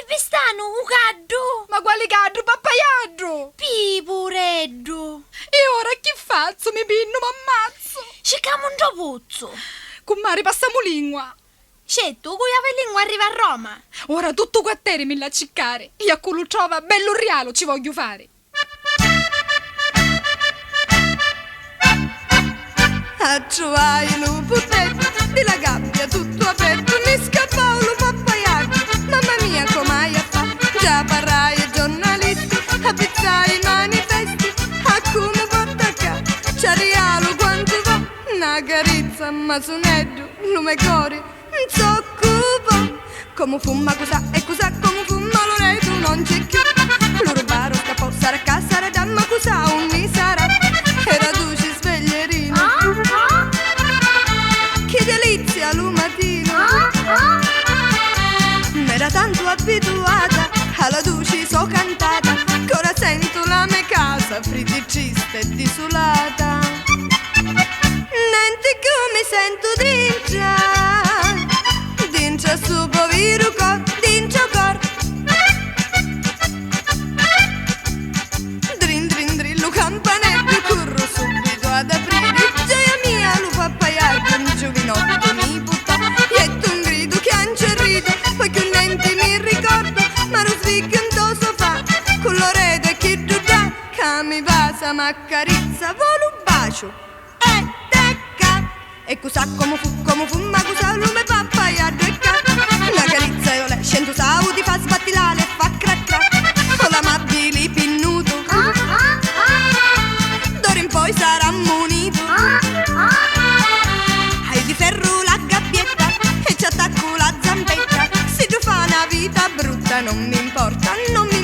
vi stanno un caddo? Ma quale caddo, pappaiaddo? Pipureddo. E ora che faccio? Mi pinno, m'ammazzo. Cerchiamo un topuzzo. Con mare passiamo lingua. Certo, con la lingua arriva a Roma. Ora tutto quattere mi la ciccare. E a quello trova bello rialo ci voglio fare. Acciuai luputetto, di la gabbia tutto aperto, ne scappò lo pappaiato, mamma mia com'hai a fa? Già parrai ai giornalisti, a pizzare i manifesti, a come porta qua, c'è rialo quanto va, una carizza ma soneddo, lume cori, non so cupo, come fuma cosa e cosa, come fuma Loreto non c'è più, lo rubaro scappò, sarà casa, sarà damma cosa, un mi sarà, era duci sveglierino. Che delizia lumatino. M'era tanto abituata alla duci so cantata, che ora sento la mia casa friticista e desolata. Niente che mi sento d'incia su povero cor, d'incia cor. Drin drin drin lo campanello, corro subito ad aprire, gioia mia lo pappaiato, un giovinotto mi buttò, dietro un grido che ancerrito, poi che un dente mi ricordo, ma lo sviccando sofà, con l'oredo e chi tu dà, che mi passa m'accarizza, volo un bacio, e tecca, e cosa come fu, ma cosa lume pappaiato e ca, la carizza io le scendo saudi, fa sbattilare e fa crac crac, con l'amabile pinnuto, d'ora in poi sarà munito, hai di ferro la gabbietta e ci attacco la zampetta, se tu fa una vita brutta non mi importa, non mi